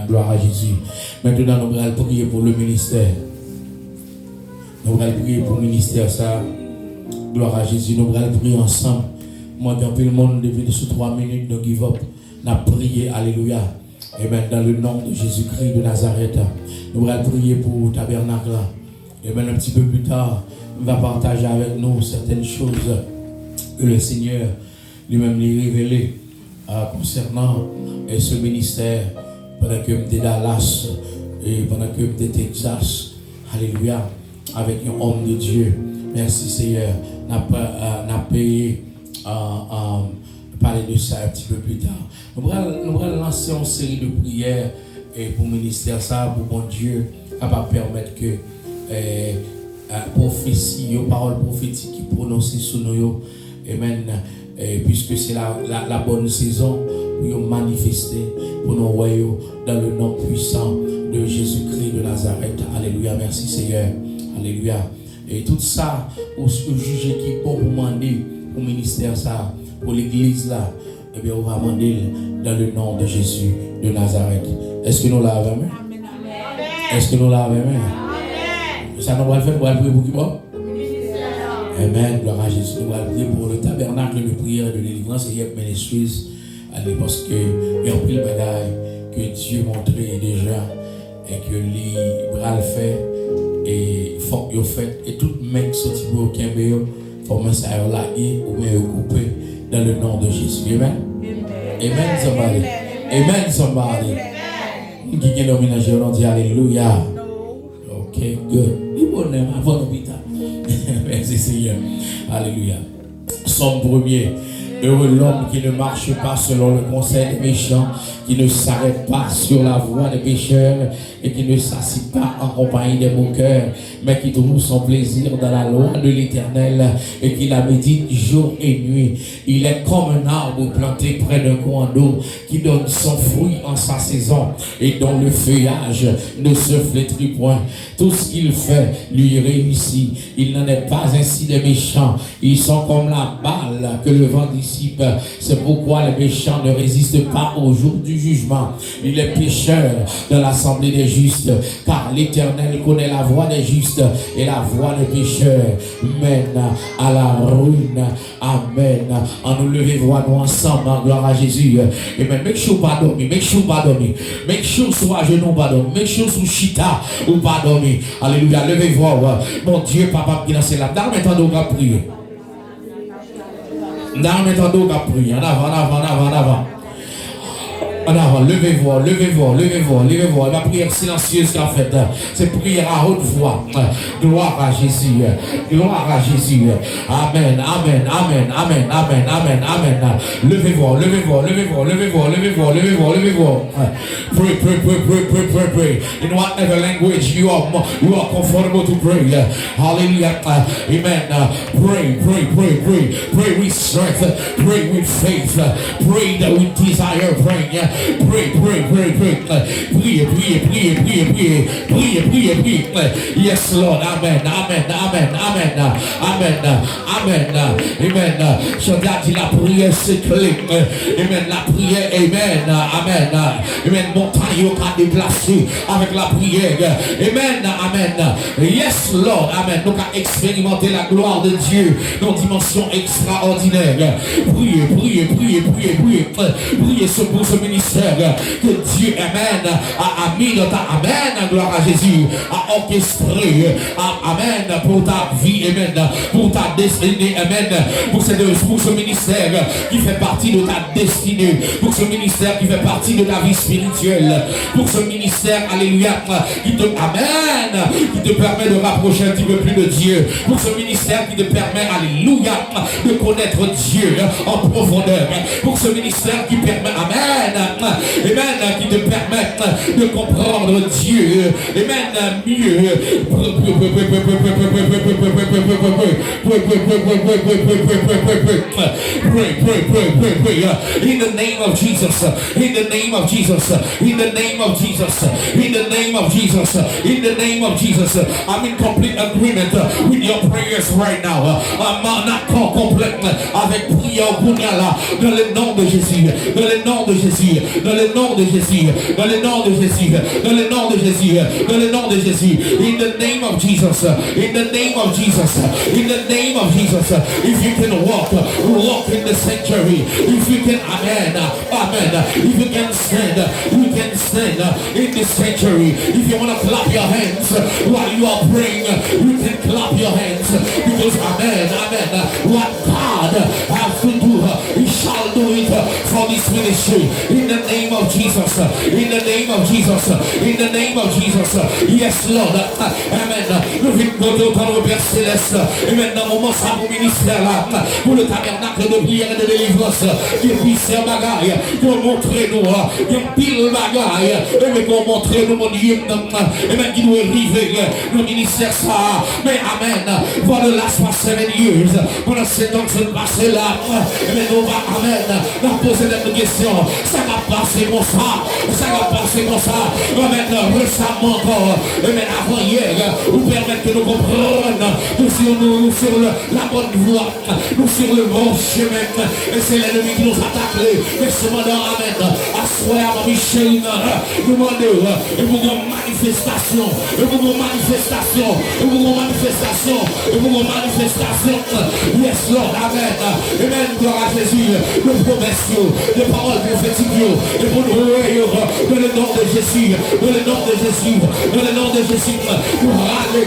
Gloire à Jésus. Maintenant, nous allons prier pour le ministère. Nous allons prier pour le ministère, ça. Gloire à Jésus. Nous allons prier ensemble. Moi, dans tout le monde, depuis sous 3 minutes, nous give up. Nous avons prié. Alléluia. Et maintenant, dans le nom de Jésus-Christ de Nazareth, nous allons prier pour le tabernacle. Et maintenant, un petit peu plus tard, il va partager avec nous certaines choses que le Seigneur lui-même lui révélé concernant ce ministère. Pendant que j'étais Dallas et pendant que j'étais Texas, alléluia, avec un homme de Dieu. Merci Seigneur. N'a payé parler de ça un petit peu plus tard. Nous allons lancer une série de prières pour le ministère, ça, pour mon Dieu, capable de permettre que prophétie, paroles prophétiques qui prononcent sur nous, amen, puisque c'est la bonne saison pour nous manifester, pour nous voyer dans le nom puissant de Jésus-Christ de Nazareth. Alléluia, merci Seigneur. Alléluia. Et tout ça, au juge qui est bon pour demander au ministère, ça, pour l'église là, eh bien, on va demander dans le nom de Jésus de Nazareth. Est-ce que nous l'avons aimé? Est-ce que nous l'avons aimé? Ça nous va le faire, nous allons prier pour qui bon? Amen, gloire à Jésus. Nous allons prier pour le tabernacle de prière et de délivrance et Yep Ministries. Allez, parce que il y a un pile bagaille que Dieu montrait déjà et que lui bras le fait et faut que fait et tout mec sorti pour aucun meilleur faut que ça laguer ou bien couper dans le nom de Jésus. Amen. Amen somebody. Amen somebody. Qui est dominateur on dit alléluia. OK, good. Il bonheur avant l'hôpital. Merci Seigneur. Alléluia. Somme 1er. Heureux l'homme qui ne marche pas selon le conseil des méchants, qui ne s'arrête pas sur la voie des pécheurs et qui ne s'assied pas en compagnie des moqueurs, mais qui trouve son plaisir dans la loi de l'Éternel et qui la médite jour et nuit. Il est comme un arbre planté près d'un coin d'eau qui donne son fruit en sa saison et dont le feuillage ne se flétrit point. Tout ce qu'il fait lui réussit. Il n'en est pas ainsi des méchants. Ils sont comme la balle que le vent dissipe. C'est pourquoi les méchants ne résistent pas au jour du jugement. Il est pécheur dans l'assemblée des justes, car l'Éternel connaît la voie des justes et la voie des pécheurs mène à la ruine. Amen. En nous lever voix nous ensemble en gloire à Jésus. Et même make sure pas dormir, make sure pas dormir, make sure soit à genoux pas dormir, make sure sous chita ou pas dormir. Alléluia, levez voix. Mon Dieu, papa qui dans ces lames. Dans maintenant nous allons prier. Dans maintenant nous allons prier. En avant. En avant, levez-vous. La prière silencieuse qu'a faite, c'est prière à haute voix. Gloire à Jésus. Amen. Levez-vous. Pray. In whatever language you are comfortable to pray. Hallelujah. Amen. Pray with strength. Pray with faith. Pray that with desire praying. Pray. Priez. Yes, Lord. Amen. Amen. Chanda dit la prière c'est clé. Amen. La prière. Amen. Montagne au cas déplacé avec la prière. Amen. Yes, Lord. Amen. Nous avons expérimenté la gloire de Dieu dans une dimension extraordinaire. Priez pour ce ministère que Dieu, amen, a mis dans ta, amen, gloire à Jésus, a orchestré, amen, pour ta vie, amen, pour ta destinée, amen, pour ce ministère qui fait partie de ta destinée, pour ce ministère qui fait partie de ta vie spirituelle, pour ce ministère, alléluia, qui te permet de rapprocher un petit peu plus de Dieu, pour ce ministère qui te permet, alléluia, de connaître Dieu en profondeur, pour ce ministère qui permet, amen, qui te permet de comprendre entendre Dieu, amen, mieux. Pray. In the name of Jesus, in the name of Jesus, in the name of Jesus, in the name of Jesus, in the name of Jesus. I'm in complete agreement with your prayers right now. I'm not complètement avec prière dans le nom de Jésus, dans le nom de Jésus, dans le nom de Jésus, dans le nom de Jésus, dans le nom de Jésus, dans le nom de Jésus. In the name of Jesus, in the name of Jesus, in the name of Jesus. If you can walk in the sanctuary. If you can, amen. If you can stand in the sanctuary. If you want to clap your hands while you are praying, you can clap your hands because, amen. What God has to do, He shall do it for this ministry. In the name of Jesus. In the name of Jesus. In the name of Jesus. Yes, Lord. Amen. Nous venons dans le Père Céleste. Amen. Dans le moment ça pour ministère là, pour le tabernacle de prière et de délivrance, qui puisse faire bagaille, pour montrer nous, qui pile bagaille, et pour montrer nous mon Dieu, et qui nous est arrivé, le ministère ça. Mais amen. For the last 7 years, pendant 7 ans que je passé là, et nous va, amen, nous poser des questions. Ça va passer comme ça, amen, récemment encore, amen, avant hier, nous permettre que nous comprenions que nous sur la bonne voie, nous sur le bon chemin, et c'est l'ennemi qui nous attaque, mais cependant, amen, à soir, Michel, nous demandons, et pour une manifestation, yes Lord, amen, amen, gloire à Jésus, nos promesses, les paroles prophétiques, et pour nous dans le nom de Jésus, dans le nom de Jésus, dans le nom de Jésus, nous râler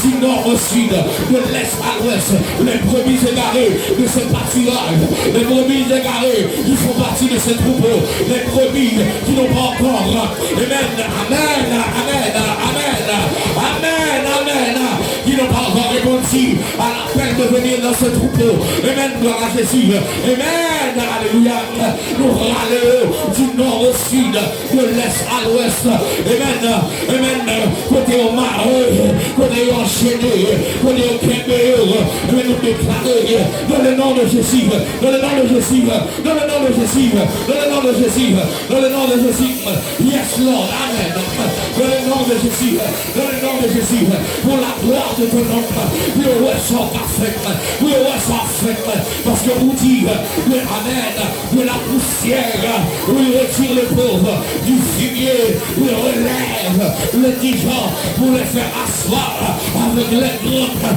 du nord au sud, de l'est à l'ouest, les brebis égarées de ce pâturage, les brebis égarées qui font partie de ce troupeau, les brebis qui n'ont pas encore, qui n'ont pas encore répondu à l'appel de venir dans ce troupeau. Amen, gloire à Jésus. Amen, alléluia. Nous râlons du nord au sud, de l'est à l'ouest. Amen, côté au mareux, côté au enchaîné, côté au kébéo. Amen, nous déclarons dans le nom de Jésus, dans le nom de Jésus, dans le nom de Jésus, dans le nom de Jésus, dans le nom de Jésus. Yes, Lord, amen. Dans le nom de Jésus, dans le nom de Jésus, pour la gloire de ton nom, we are so perfect, parce que vous dites, amen, de la poussière, we retire les pauvres du fumier, we relève les dirigeants pour les faire asseoir avec les groupes.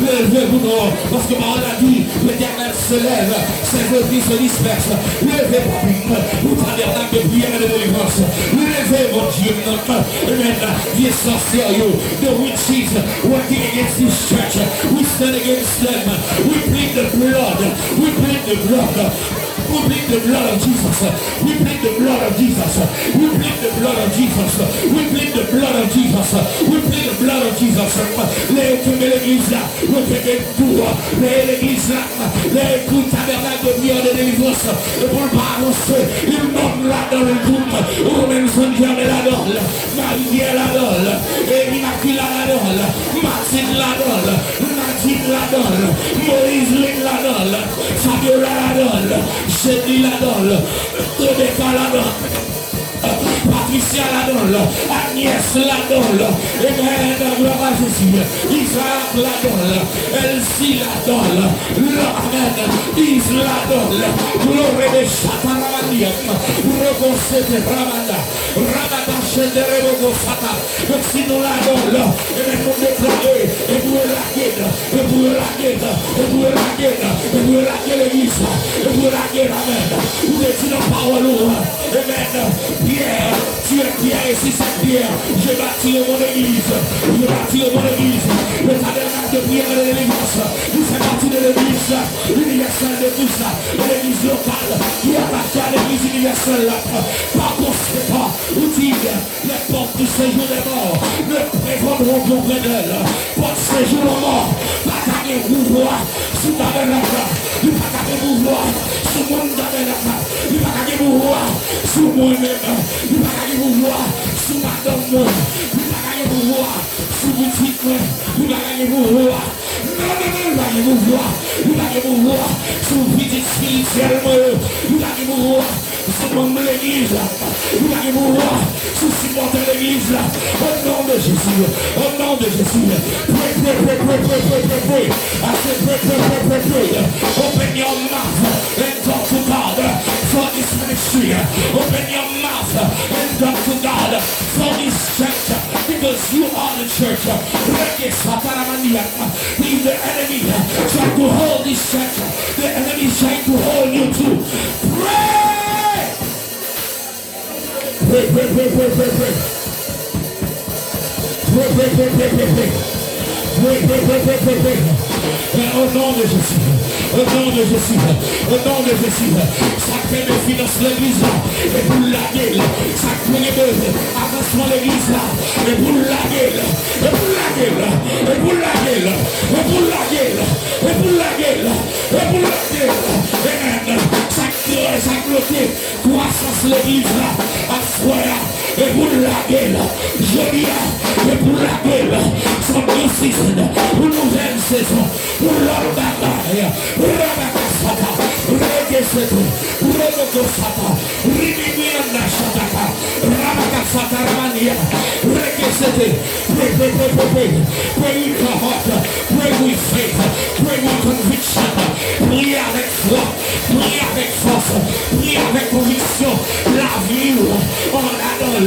Levez-vous, parce que parole a dit, l'Éternel se lève, ses ennemis se dispersent. Levez, vous tabernacle de prière et de délivrance. Levez, mon Dieu, amen, the sorcerer, the witches working against this church. We stand against them. We plead the blood. We plead the blood. We plead the blood of Jesus. We plead the blood of Jesus. We plead the blood of Jesus. We plead the blood of Jesus. We plead the blood of Jesus. L'église là, l'église là, l'écoute tabernacle de prière de délivrance. Et pour le balancer, il monte là dans le groupe. Romain Saint-Jean la dole, Marie la dole, Immaculée la dole, Martine la dole, Nadine la dole, Moïse la dole, Fabiola la dole, Jenny la dole, Rebecca la dole, Patricia la dole, Agnès la dole, Amen, gloire à Jésus, Isaac la dole, Elsie la dole, Amen, Is la dole, gloire de Chataramania, Rebose de Ramada, Ramada Chendere Bogosata, si nous la dole, Amen, nous déclarer, et vous la l'église, et vous la Amen, vous êtes dans la parole, Amen, Pierre, tu es Pierre et si c'est Pierre, je bâtis mon église, le tabernacle de prière et de délivrance, nous fait partie de l'église universelle de tout ça, l'église locale qui appartient à l'église universelle. Par conséquent, vous dites, les portes du séjour des morts ne prévaudront qu'auprès d'elle. Porte séjour aux morts, pas qu'à des pouvoirs sous tabernacle, pas qu'à des pouvoirs sous mon tabernacle, pas qu'à des pouvoirs sur moi-même, il va gagner pouvoir sur madame moi, il va gagner pouvoir sur boutique moi, il va gagner pouvoir. Non, il va gagner pouvoir, il va gagner pouvoir sur petite spirituelle moi, il va gagner pouvoir sur membre de l'église, il va gagner pouvoir sur supporter l'église là. Au nom de Jésus, au nom de Jésus. Pray. I said pray. Open your mouth and talk to God for this ministry. Open your mouth and talk to God for this church because you are the church. If the enemy trying to hold this church, the enemy is trying to hold you too. Pray. Pray. Au nom de Jésus, au nom de Jésus, au nom de Jésus, ça crée de finance l'église là, et pour la gueule, ça crée de avancement l'église là, et pour la gueule, et pour la gueule, et pour la gueule, et pour la gueule, et pour la gueule, et pour la gueule, ça crée, ça bloqué, croissance l'église là, à soi, et pour la gueule, joli, et pour la gueule, son new season, une nouvelle saison, pour la bataille, Rabakasata, Regeseto, Robokosata, Rimimianda Shataka, Rabakasata Ramania, Regesete, pray with your heart, pray with faith, pray with conviction, pray avec foi, pray avec force, pray avec conviction, l'avenir, on l'adore,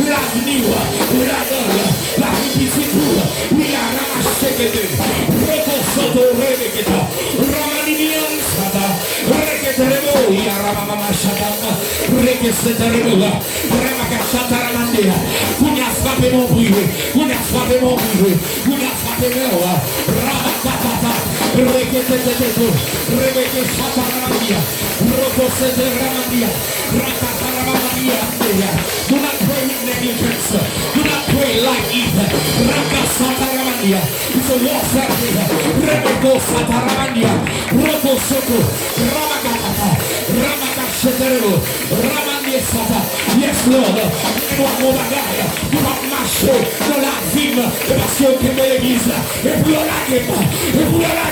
l'avenir, on l'adore, la répétition, oui la ramachekete, Rokosoto Rebeketa, Ramaninian Sata, Reketerebo, Yaramama Shatama, Rekeseterebo, Remakashata Ramandia, Kunya frappé mon privé, Kunya frappé mon privé, Kunya frappé mon Ramakatata, Reketeteteto, Rebekeshata Ramandia, Rokosete Ramandia, Rakata Ramandia, do not pray with negligence, do not pray like it, Rakasata Ramandia, it's a warfare here, Rebeko Sataramania, Roko Soko, Ramakata, Ramakasheterebo, Ramandia Sata, yes Lord, mon bagage, pour marcher dans la vie, parce que l'église, et pour la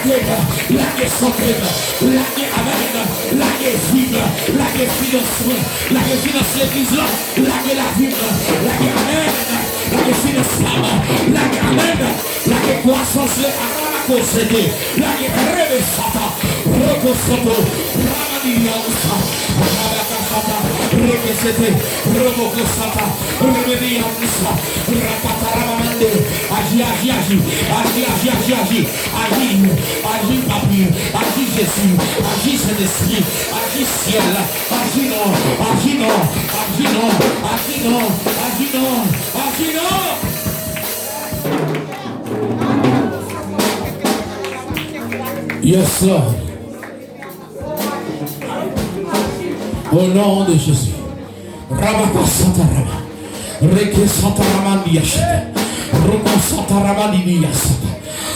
guerre, la guerre santé, la guerre amen, la guerre vive, la guerre financement, la guerre finance l'église là, la guerre la vie, la guerre amen, la guerre financement, la guerre amen, la guerre croissance, la guerre rêve sata, Rokosoto, Ramadiansa, Rabakasata, Rekesete, Robokosata, Remediansa, Rapataramande, Agi, papi, agi Jésus, agi Saint-Esprit, agi ciel, agi non. Yes, Lord. Au nom de Jésus. Rabaka Satarama. Reke Sataramandi Yashata. Roko Sataramandi Yasata.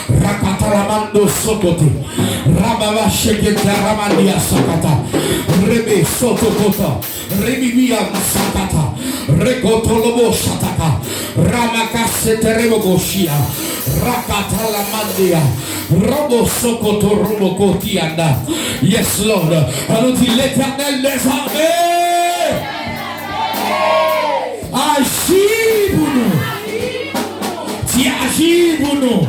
Rakataramando Sokote. Rababa Sheketa Ramandia Sakata. Rebe Sotokota. Rebibia Sakata. Rekotolobo Shataka. Ramaka Seterebo Goshia. Rakatala Mandia. Robo Sokoto Robo Kotianda. Yes, Lord. Alors dit l'Éternel des armées. Agis pour nous. Tu agis pour nous.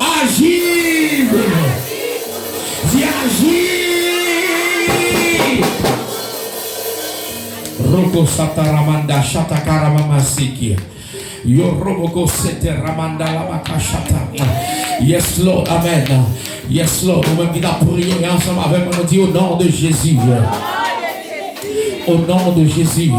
Agis pour nous. Tu agis. Roko Sataramanda Shatakarama Sikia. Yoroboko sete ramanda la makashata. Yes Lord, amen. Yes Lord, nous-mêmes qui avons prié ensemble avec nous, on dit au nom de Jésus. Au nom de Jésus.